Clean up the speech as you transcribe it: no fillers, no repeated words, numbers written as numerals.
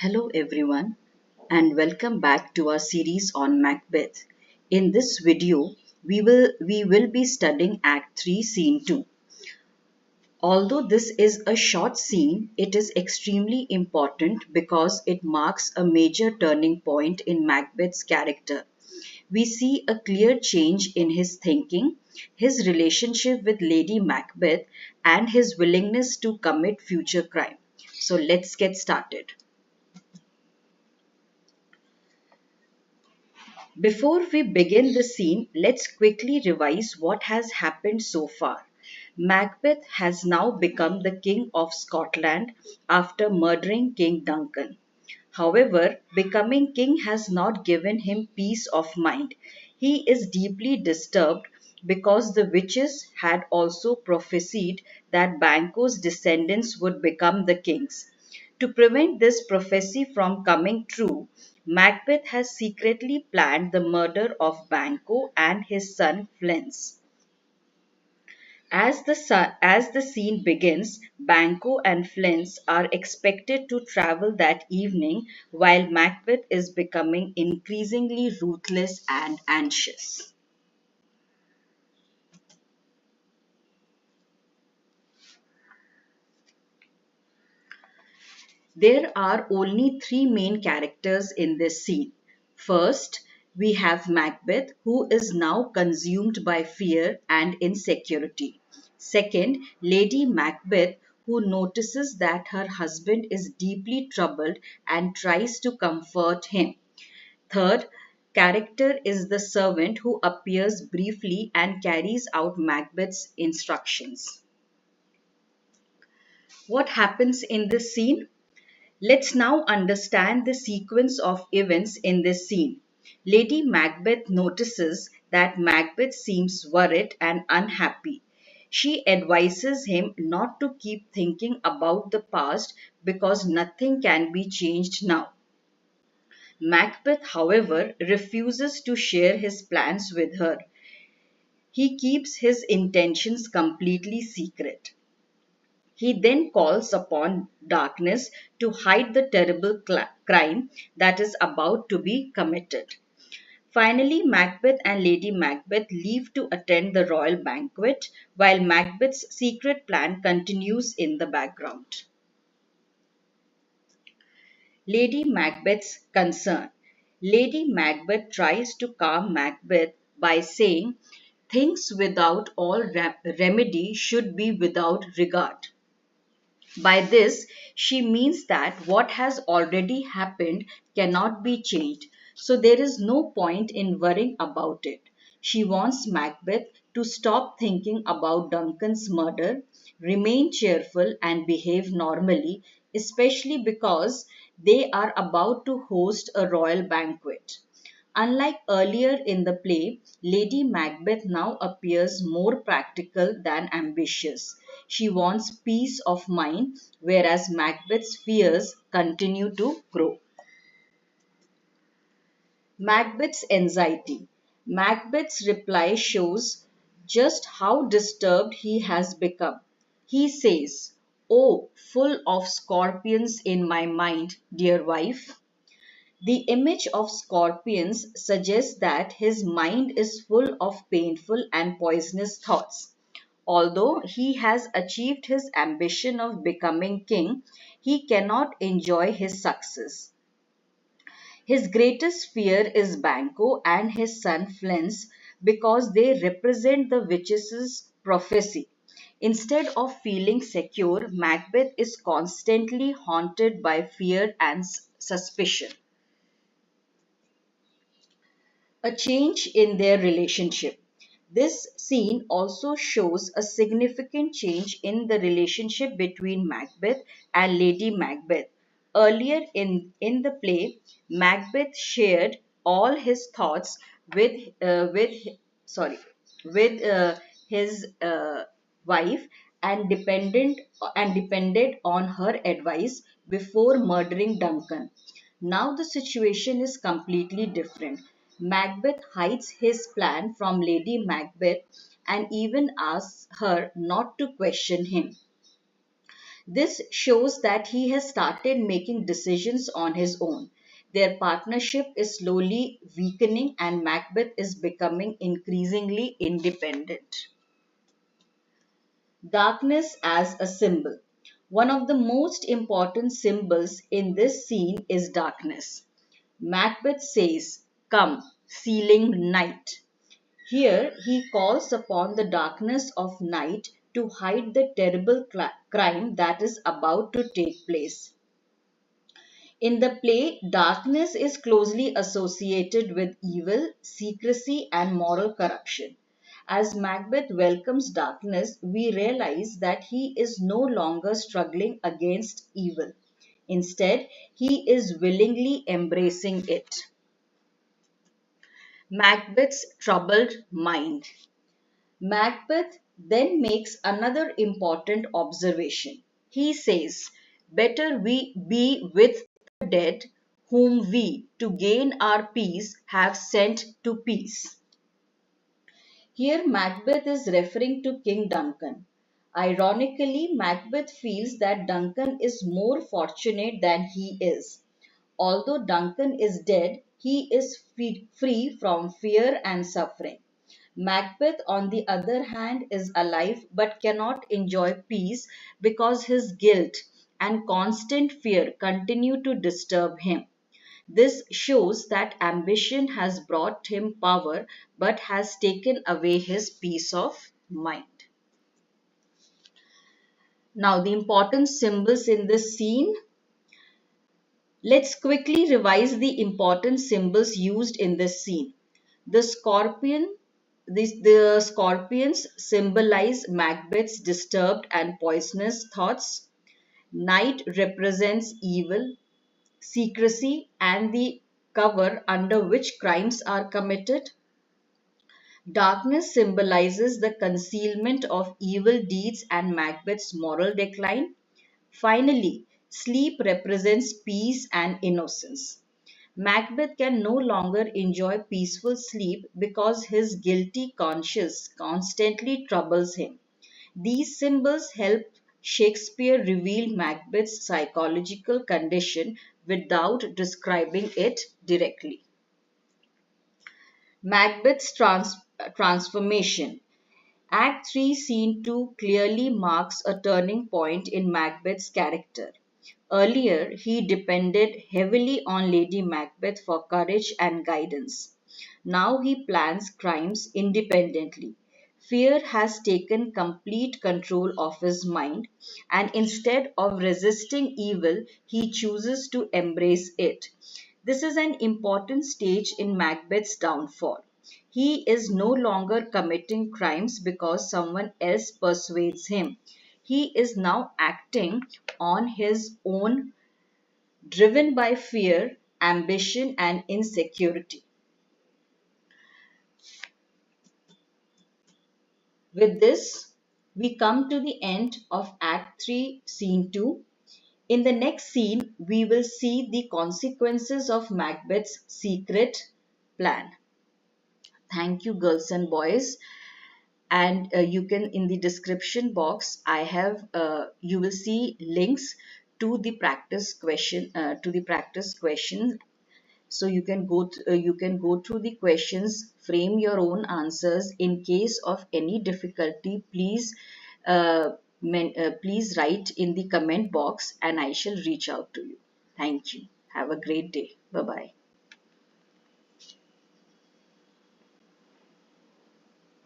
Hello everyone and welcome back to our series on Macbeth. In this video, we will be studying Act 3 Scene 2. Although this is a short scene, it is extremely important because it marks a major turning point in Macbeth's character. We see a clear change in his thinking, his relationship with Lady Macbeth, and his willingness to commit future crime. So let's get started. Before we begin the scene, let's quickly revise what has happened so far. Macbeth has now become the King of Scotland after murdering King Duncan. However, becoming king has not given him peace of mind. He is deeply disturbed because the witches had also prophesied that Banquo's descendants would become the kings. To prevent this prophecy from coming true, Macbeth has secretly planned the murder of Banquo and his son Fleance. As the scene begins, Banquo and Fleance are expected to travel that evening while Macbeth is becoming increasingly ruthless and anxious. There are only three main characters in this scene. First, we have Macbeth, who is now consumed by fear and insecurity. Second, Lady Macbeth, who notices that her husband is deeply troubled and tries to comfort him. Third, character is the servant who appears briefly and carries out Macbeth's instructions. What happens in this scene? Let's now understand the sequence of events in this scene. Lady Macbeth notices that Macbeth seems worried and unhappy. She advises him not to keep thinking about the past because nothing can be changed now. Macbeth, however, refuses to share his plans with her. He keeps his intentions completely secret. He then calls upon darkness to hide the terrible crime that is about to be committed. Finally, Macbeth and Lady Macbeth leave to attend the royal banquet while Macbeth's secret plan continues in the background. Lady Macbeth's concern. Lady Macbeth tries to calm Macbeth by saying, "Things without all remedy should be without regard." By this, she means that what has already happened cannot be changed, so there is no point in worrying about it. She wants Macbeth to stop thinking about Duncan's murder, remain cheerful, and behave normally, especially because they are about to host a royal banquet. Unlike earlier in the play, Lady Macbeth now appears more practical than ambitious. She wants peace of mind, whereas Macbeth's fears continue to grow. Macbeth's anxiety. Macbeth's reply shows just how disturbed he has become. He says, "Oh, full of scorpions in my mind, dear wife." The image of scorpions suggests that his mind is full of painful and poisonous thoughts. Although he has achieved his ambition of becoming king, he cannot enjoy his success. His greatest fear is Banquo and his son Fleance because they represent the witches' prophecy. Instead of feeling secure, Macbeth is constantly haunted by fear and suspicion. A change in their relationship. This scene also shows a significant change in the relationship between Macbeth and Lady Macbeth. Earlier in the play, Macbeth shared all his thoughts with sorry with his wife and depended on her advice before murdering Duncan. Now the situation is completely different. Macbeth hides his plan from Lady Macbeth and even asks her not to question him. This shows that he has started making decisions on his own. Their partnership is slowly weakening and Macbeth is becoming increasingly independent. Darkness as a symbol. One of the most important symbols in this scene is darkness. Macbeth says, "Come, sealing night." Here he calls upon the darkness of night to hide the terrible crime that is about to take place. In the play, darkness is closely associated with evil, secrecy, and moral corruption. As Macbeth welcomes darkness, we realize that he is no longer struggling against evil. Instead, he is willingly embracing it. Macbeth's troubled mind. Macbeth then makes another important observation. He says, "Better we be with the dead, whom we, to gain our peace, have sent to peace." Here, Macbeth is referring to King Duncan. Ironically, Macbeth feels that Duncan is more fortunate than he is. Although Duncan is dead, he is free from fear and suffering. Macbeth, on the other hand, is alive but cannot enjoy peace because his guilt and constant fear continue to disturb him. This shows that ambition has brought him power but has taken away his peace of mind. Now, the important symbols in this scene. Let's quickly revise the important symbols used in this scene. The scorpion, the scorpions symbolize Macbeth's disturbed and poisonous thoughts. Night represents evil, secrecy, and the cover under which crimes are committed. Darkness symbolizes the concealment of evil deeds and Macbeth's moral decline. Finally, sleep represents peace and innocence. Macbeth can no longer enjoy peaceful sleep because his guilty conscience constantly troubles him. These symbols help Shakespeare reveal Macbeth's psychological condition without describing it directly. Macbeth's transformation. Act 3, Scene 2 clearly marks a turning point in Macbeth's character. Earlier, he depended heavily on Lady Macbeth for courage and guidance. Now he plans crimes independently. Fear has taken complete control of his mind, and instead of resisting evil, he chooses to embrace it. This is an important stage in Macbeth's downfall. He is no longer committing crimes because someone else persuades him. He is now acting on his own, driven by fear, ambition, and insecurity. With this, we come to the end of Act 3, Scene 2. In the next scene, we will see the consequences of Macbeth's secret plan. Thank you, girls and boys. And you can, in the description box, you will see links to the practice question. So you can go through the questions, frame your own answers. In case of any difficulty, please write in the comment box and I shall reach out to you. Thank you. Have a great day. Bye bye.